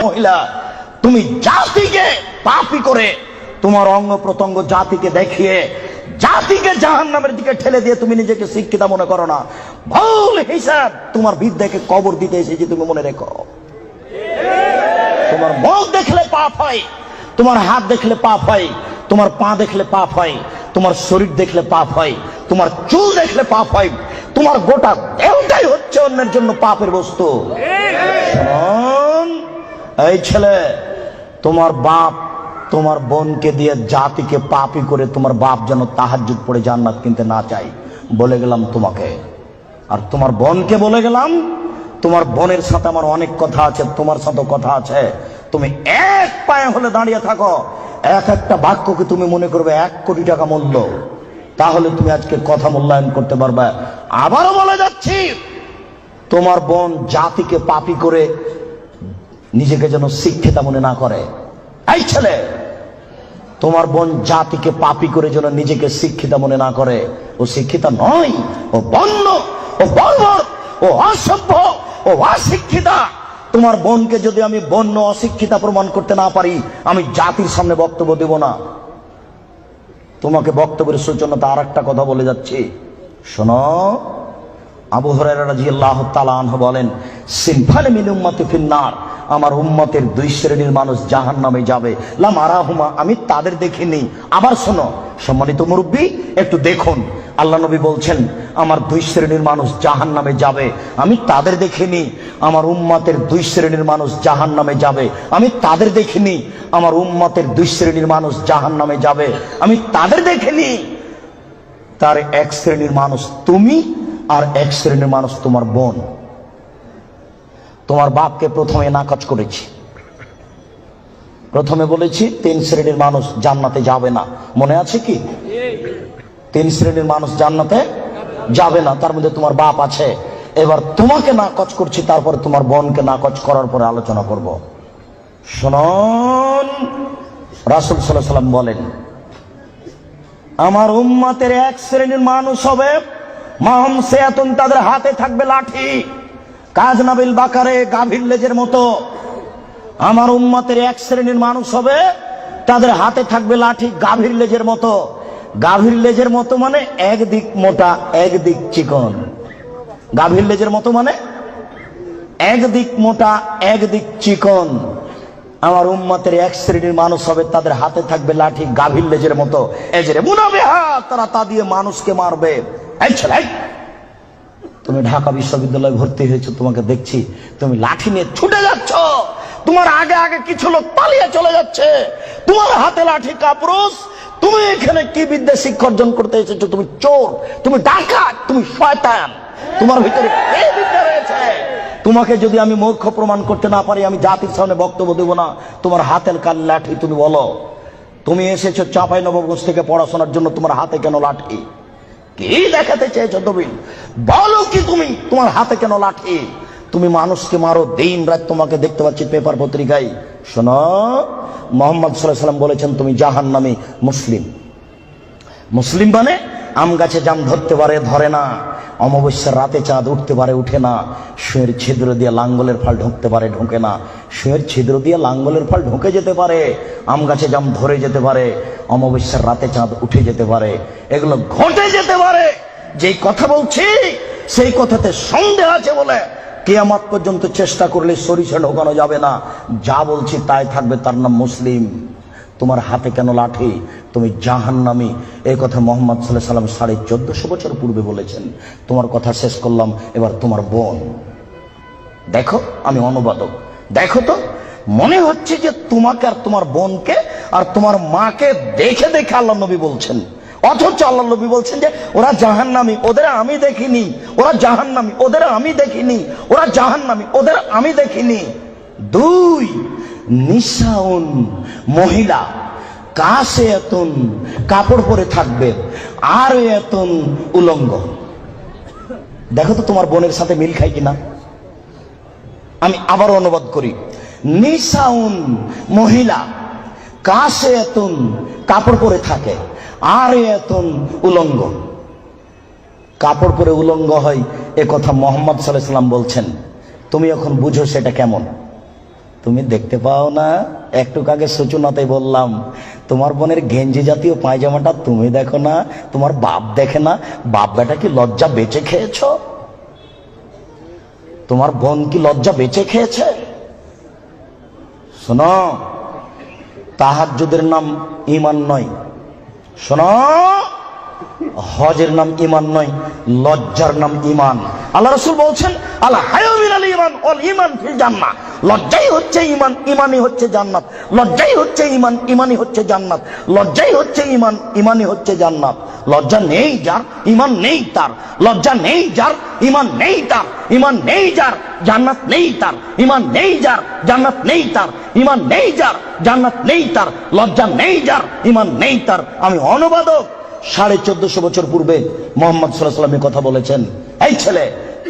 মহিলা, তুমি জাতিকে পাপী করে, তোমার অঙ্গ প্রত্যঙ্গ জাতিকে দেখিয়ে জাতিকে জাহান্নামের দিকে ঠেলে দিয়ে তুমি নিজেকে শিক্ষিত মনে করো না। ভুল হিসাব তোমার বিদ্যাকে কবর দিতে এসেছি, তুমি মনে রেখো। তোমার মুখ দেখলে পাপ হয়, তোমার হাত দেখলে পাপ হয়, তোমার পা দেখলে পাপ হয়, তোমার শরীর দেখলে পাপ হয়, তোমার চুল দেখলে পাপ হয়, তোমার গোটা দেহটাই হচ্ছে অন্যের জন্য পাপের বস্তু। শোন এই ছেলে, তোমার বাপ তোমার বোনকে দিয়ে জাতিকে পাপী করে তোমার বাপ যেন তাহাজ্জুদ পড়ে জান্নাত কিনতে না চাই, বলে গেলাম তোমাকে। আর তোমার বোনকে বলে গেলাম, তোমার বোনের সাথে আমার অনেক কথা আছে, তোমার সাথে কথা আছে। তুমি এক পায়ে হলে দাঁড়িয়ে থাকো, এক একটা বাক্যকে তুমি মনে করবে 1 কোটি টাকা মূল্য, তাহলে তুমি আজকে কথা মূল্যায়ন করতে পারবে। আবারও বলে যাচ্ছি, তোমার বোন জাতিকে পাপী করে নিজেকে যেন শিক্ষিতা মনে না করে। এই ছেলে, তোমার বোন জাতিকে পাপী করে যেন নিজেকে শিক্ষিতা মনে না করে। ও শিক্ষিতা নয়, ও বন্য, ও বর্বর, ও অসভ্য, ও অশিক্ষিতা। তোমার বোনকে যদি আমি বন্য অশিক্ষিতা প্রমাণ করতে না পারি, আমি জাতির সামনে বক্তব্য দেব না। তোমাকে বক্তব্যের সূচনাতে আর একটা কথা বলে যাচ্ছি, শোনো। আবু হুরায়রা রাদিয়াল্লাহু তাআলা আনহু বলেন, সিনফানে মিন উম্মতি ফিন্নার, আমার উম্মতের 2 শ্রেণীর মানুষ জাহান্নামে যাবে, লাম আরাহুমা, আমি তাদের দেখিনি। আবার শোনো সম্মানিত মুরব্বী, একটু দেখুন, আল্লাহ নবী বলছেন আমার 2 শ্রেণীর মানুষ জাহান্নামে যাবে, আমি তাদের দেখিনি। আমার উম্মতের 2 শ্রেণীর মানুষ জাহান্নামে যাবে, আমি তাদের দেখিনি। আমার উম্মতের 2 শ্রেণীর মানুষ জাহান্নামে যাবে, আমি তাদের দেখিনি। তার 1 শ্রেণীর মানুষ তুমি, আর 1 শ্রেণীর মানুষ তোমার বোন। তোমার বাপকে প্রথমে নাকচ করেছি, প্রথমে বলেছি 3 শ্রেণীর মানুষ জান্নাতে যাবে না, মনে আছে কি? 3 শ্রেণীর মানুষ জান্নাতে যাবে না, তার মধ্যে তোমার বাপ আছে। এবার তোমাকে নাকচ করছি, তারপরে তোমার বোনকে নাকচ করার পরে আলোচনা করব। শুনুন, রাসূল সাল্লাল্লাহু আলাইহি ওয়াসাল্লাম বলেন, আমার উম্মতের 1 শ্রেণীর মানুষ হবে মাহম সেয়াতুন, তাদের হাতে থাকবে লাঠি, কাজনাবিল বাকারে, গাভীর লেজের মতো। আমার উম্মতের 1 শ্রেণীর মানুষ হবে, তাদের হাতে থাকবে লাঠি গাভীর লেজের মতো। গাভীর লেজের মতো মানে একদিক মোটা একদিক চিকন। গাভীর লেজের মতো মানে একদিক মোটা একদিক চিকন। আমার উম্মতের 1 শ্রেণীর মানুষ হবে, তাদের হাতে থাকবে লাঠি গাভীর লেজের মতো, এজরে মুনাবিহা, তারা তা দিয়ে মানুষকে মারবে। এই ছেলে, তুমি ঢাকা বিশ্ববিদ্যালয়ে ভর্তি হয়েছো, তোমাকে দেখছি তুমি লাঠি নিয়ে ছুটে যাচ্ছ, তোমার আগে আগে কিছু লোক পালিয়ে চলে যাচ্ছে, তোমার হাতে লাঠি কাপুরুষ। তুমি এখানে কি বিদ্যা শিক্ষা অর্জন করতে এসেছো? তুমি চোর, তুমি ডাকাত, তুমি শয়তান, তোমার ভিতরে এই বিদ্যা রয়েছে। তোমাকে যদি আমি মূর্খ প্রমাণ করতে না পারি, আমি জাতির সামনে বক্তব্য দেব না। তোমার হাতের কাল লাঠি, তুমি বলো। তুমি এসেছো চাঁপাইনবাবগঞ্জ থেকে পড়াশোনার জন্য, তোমার হাতে কেন লাঠি? কি দেখাতে চেয়েছো তুমি? বলো কি তুমি, তোমার হাতে কেন লাঠি? তুমি মানুষকে মারো দিন রাত, তোমাকে দেখতে পাচ্ছি পেপার পত্রিকায়। শোনো, মুহাম্মদ সাল্লাল্লাহু আলাইহি ওয়াসাল্লাম বলেছেন তুমি জাহান্নামী মুসলিম। মুসলিম মানে আম গাছে জাম ধরতে পারে, ধরে না, অমাবস্যার রাতে চাঁদ উঠতে পারে, উঠে না, সুঁয়ের ছিদ্র দিয়ে লাঙ্গলের ফাল ঢুকতে পারে, ঢোকে না, সুঁয়ের ছিদ্র দিয়ে লাঙ্গলের ফাল ঢুকে যেতে পারে, আম গাছে জাম ধরে যেতে পারে, অমাবস্যার রাতে চাঁদ উঠে যেতে পারে, এগুলো ঘটে যেতে পারে। যেই কথা বলছি সেই কথাতে সন্দেহ আছে বলে কিয়ামত পর্যন্ত চেষ্টা করলে সরিষা ঢোকানো যাবে না। যা বলছি তাই থাকবে, তার নাম মুসলিম। তোমার হাতে কেন লাঠি? তুমি জাহান্নামী। এই কথা মুহাম্মদ সাল্লাল্লাহু আলাইহি ওয়াসাল্লাম 1450 বছর পূর্বে বলেছেন। তোমার কথা শেষ করলাম, এবার তোমার বোন। দেখো, আমি অনুবাদক, দেখো তো, মনে হচ্ছে যে তোমাকে আর তোমার বোনকে আর তোমার মাকে দেখে দেখে আল্লাহ নবী বলছেন, অথচ আল্লাহ নবী বলছেন যে ওরা জাহান্নামী, ওদের আমি দেখিনি। ওরা জাহান্নামী, ওদের আমি দেখিনি। ওরা জাহান্নামী, ওদের আমি দেখিনি। 2, নিসাউন, মহিলা, কাসিয়াতুন, কাপড় পরে থাকবে, আর এতুন, উলঙ্গ। দেখো তো তোমার বোনের সাথে মিল খাই কিনা। আমি আবার অনুবাদ করি, নিসাউন, মহিলা, কাসিয়াতুন, কাপড় পরে থাকে, আর এতুন, উলঙ্গ। কাপড় পরে উলঙ্গ হয়, এ কথা মুহাম্মদ সাল্লাল্লাহু আলাইহি ওয়াসাল্লাম বলছেন। তুমি এখন বুঝো সেটা কেমন। তুমি দেখতে পাও না, একটু আগে সূচনাতে বললাম, তোমার বোনের গেঞ্জি জাতীয় পায়জামাটা তুমি দেখো না, তোমার বাপ দেখে না। বাপ বেটা কি লজ্জা বেঁচে খেয়েছ? তোমার বোন কি লজ্জা বেঁচে খেয়েছে? শোনো, তাহাজ্জুদের নাম ঈমান নয়। শোনো, হজের নাম ঈমান নয়, লজ্জার নাম ঈমান। আল্লাহ রাসূল বলছেন, আল হায়া মিনাল ঈমান ওয়াল ঈমান ফিল জান্নাহ। লজ্জাই হচ্ছে ঈমান, ঈমানই হচ্ছে জান্নাত। লজ্জাই হচ্ছে ঈমান, ঈমানই হচ্ছে জান্নাত। লজ্জাই হচ্ছে ঈমান, ঈমানই হচ্ছে জান্নাত। লজ্জা নেই যার, ঈমান নেই তার। লজ্জা নেই যার, ঈমান নেই তার। ঈমান নেই যার, জান্নাত নেই তার। ঈমান নেই যার, জান্নাত নেই তার। ঈমান নেই যার, জান্নাত নেই তার। লজ্জা নেই যার, ঈমান নেই তার। আমি অনুবাদক। 1450 বছর পূর্বে মুহাম্মদ সাল্লাল্লাহু আলাইহি ওয়াসাল্লাম কথা বলেছেন। এই ছেলে,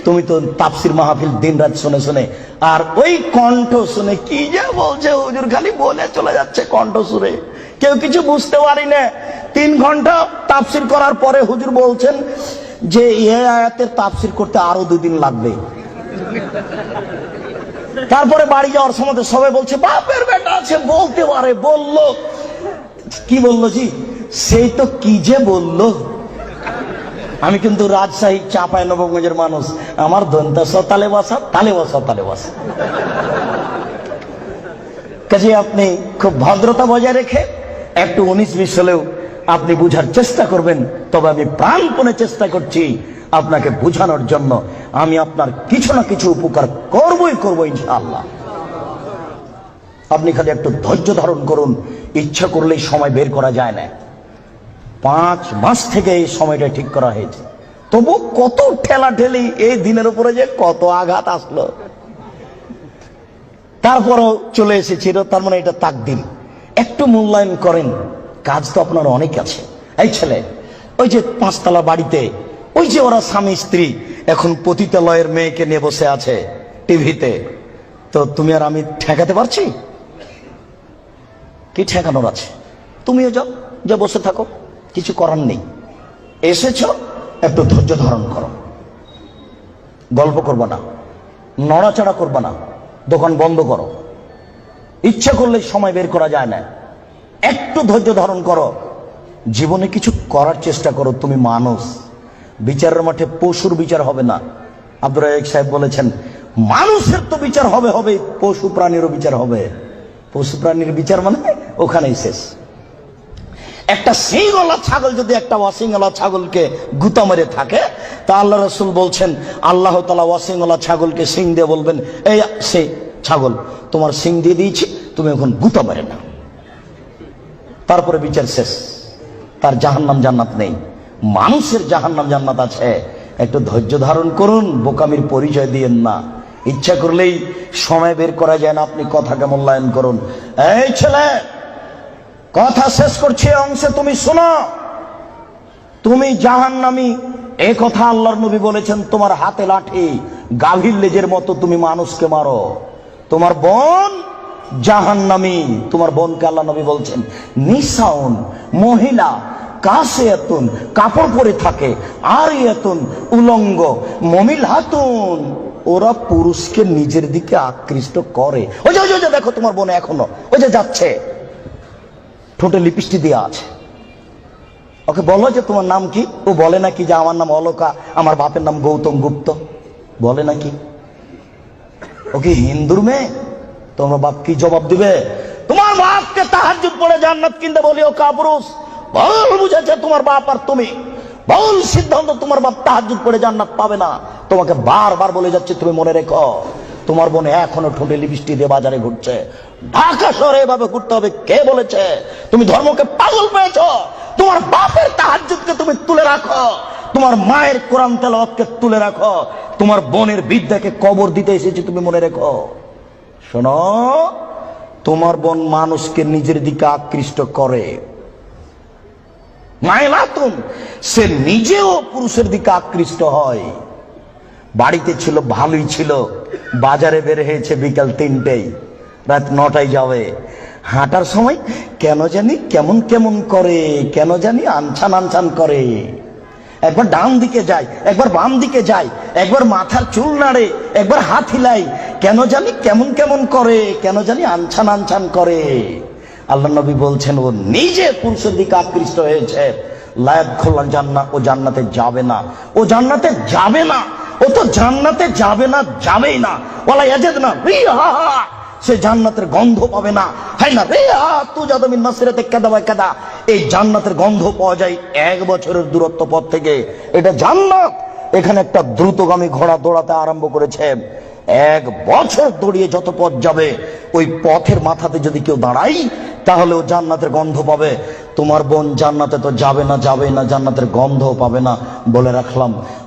তুমি তো তাফসির মাহফিল দিন রাত শুনে শুনে, আর ওই কণ্ঠ শুনে কি যে বলছে হুজুর, খালি বলে চলে যাচ্ছে কণ্ঠ সুরে, কেউ কিছু বুঝতে পারি না। 3 ঘন্টা তাফসির করার পরে হুজুর বলছেন যে এই আয়াতের তাফসির করতে আরো 2 দিন লাগবে। তারপরে বাড়ি যাওয়ার সময় সবাই বলছে বাপের বেটা আছে, বলতে পারে। বললো কি? বললো জি, সেই তো কি যে বললো। আমি কিন্তু রাজশাহী চাঁপাইনবাবগঞ্জের মানুষ, আমার দন্তাস তালে বসা, তালে বসা, তালে বসা। কাজে আপনি খুব ভদ্রতা বজায় রেখে একটু 19-20 হলেও আপনি বুঝার চেষ্টা করবেন। তবে আমি প্রাণপণে চেষ্টা করছি আপনাকে বোঝানোর জন্য। আমি আপনার কিছু না কিছু উপকার করবই করবো ইনশাআল্লাহ। আপনি খালি একটু ধৈর্য ধারণ করুন। ইচ্ছা করলেই সময় বের করা যায় না। 5 মাস থেকে এই সময়টা ঠিক করা হয়েছে, তবু কত ঠেলা ঠেলি, এই দিনের উপরে যে কত আঘাত আসলো, তারপরও চলে এসেছিল। তার মানে এটা তাকদীর। একটু মূল্যায়ন করেন, কাজ তো আপনার অনেক আছে। এই ছেলে, ওই যে 5 তলা বাড়িতে, ওই যে ওরা স্বামী স্ত্রী এখন পতিতালয়ের মেয়েকে নিয়ে বসে আছে টিভিতে, তো তুমি আর আমি ঠেকাতে পারছি? কি ঠেকানোর আছে? তুমিও যাও, যা বসে থাকো, কিছু করার নেই। এসেছ, একটু ধৈর্য ধারণ করো। গল্প করবো না, নড়াচড়া করবো না, দোকান বন্ধ করো। ইচ্ছা করলে সময় বের করা যায় না। একটু ধৈর্য ধারণ করো। জীবনে কিছু করার চেষ্টা করো। তুমি মানুষ, বিচারের মাঠে পশুর বিচার হবে না। আব্দুর রাজ্জাক সাহেব বলেছেন, মানুষের তো বিচার হবে হবে, পশু প্রাণীরও বিচার হবে। পশু প্রাণীর বিচার মানে ওখানেই শেষ। একটা সিংওয়ালা ছাগল যদি একটা অসিংওয়ালা ছাগলকে গুতা মেরে থাকে, তা আল্লাহ রাসূল বলছেন, আল্লাহ তাআলা অসিংওয়ালা ছাগলকে সিং দিয়ে বলবেন, এই সে ছাগল, তোমার সিং দিয়ে দিয়েছি, তুমি এখন গুতা মেরে না। তারপরে বিচার শেষ। তার জাহান্নাম জান্নাত নেই। মানুষের জাহান্নাম জান্নাত আছে। একটু ধৈর্য ধারণ করুন, বোকামির পরিচয় দিয়েন না। ইচ্ছা করলেই সময় বের করা যায় না। আপনি কথাকে মূল্যায়ন করুন। এই ছেলে, কথা শেষ করছে অংশে তুমি শোনো। তুমি জাহান্নামী, এই কথা আল্লাহর নবী বলেছেন। তোমার হাতে লাঠি, গাভীর লেজের মতো তুমি মানুষকে মারো। তোমার বোন জাহান্নামী। তোমার বোনকে আল্লাহ নবী বলছেন নিসাউন, মহিলা, কাসিয়াতুন, কাপড় পরে থাকে, আরিয়াতুন, উলঙ্গ, মুমিলহাতুন, ওরা পুরুষকে নিজের দিকে আকৃষ্ট করে। ওই যে দেখো তোমার বোন এখনো ওই যে যাচ্ছে, ঠোঁটে লিপস্টিক দেওয়া আছে। ওকে বলো যে তোমার নাম কি? ও বলে নাকি যে আমার নাম অলকা, আমার বাপের নাম গৌতম গুপ্ত, বলে নাকি? ওকে হিন্দুর মেয়ে? তোমার বাপ কি জবাব দিবে? তোমার বাপকে তাহাজ্জুদ পড়ে জান্নাত কিনতে বলিও কাপুরুষ। ভুল বুঝেছে তোমার বাপ আর তুমি, ভুল সিদ্ধান্ত। তোমার বাপ তাহাজ্জুদ পড়ে জান্নাত পাবে না। তোমাকে বারবার বলে যাচ্ছে, তুমি মনে রেখো। তোমার বোন এখনো ঠোঁটে লিপস্টিক দিয়ে বাজারে ঘুরছে। ঢাকা শহরে এভাবে ঘুরতে হবে কে বলেছে? তুমি ধর্মকে পাগল পেয়েছ। তোমার বাপের তাহাজ্জুদকে তুমি তুলে রাখো, তোমার মায়ের কোরআন তেলাওয়াতকে তুলে রাখো। তোমার বোনের বিদ্যাকে কবর দিতে এসেছে, তুমি মনে রেখো। শোনো, তোমার বোন মানুষকে নিজের দিকে আকৃষ্ট করে। মাইলাতুন, সে নিজেও পুরুষের দিকে আকৃষ্ট হয়। বাড়িতে ছিল, ভালোই ছিল, বাজারে বের হয়েছে বিকাল 3টায়, রাত 9টায় যাবে। হাঁটার সময় কেন জানি কেমন কেমন করে, কেন জানি আনছান আনছান করে। একবার ডান দিকে যায়, একবার বাম দিকে যায়, একবার মাথার চুল নাড়ে, একবার হাত হিলাই, কেন জানি কেমন কেমন করে, কেন জানি আনছান আনছান করে। আল্লাহ নবী বলছেন ও নিজে পুরুষের দিকে আকৃষ্ট হয়েছে, লায়াত খোলান জান্নাত, ও জান্নাতে যাবে না, ও জান্নাতে যাবে না, ও তো জান্নাতে যাবে না, যাবেই না। ওয়ালা ইয়াজিদনা রিহা, সে জান্নাতের গন্ধ পাবে না। হাই না রিহা তুজাদু মিন মাসিরাতি কাদা ওয়া কাদা, এই জান্নাতের গন্ধ পাওয়া যায় 1 বছরের দূরত্ব পথ থেকে। এটা জান্নাত। এখানে একটা দ্রুতগামী ঘোড়া দৌড়াতে আরম্ভ করেছে, 1 বছর দৌড়িয়ে যত পথ যাবে, ওই পথের মাথাতে যদি কেউ দাঁড়াই তাহলে ও জান্নাতের গন্ধ পাবে। তোমার বোন জান্নাতে তো যাবে না, যাবে না, জান্নাতের গন্ধও পাবে না। বলে রাখলাম।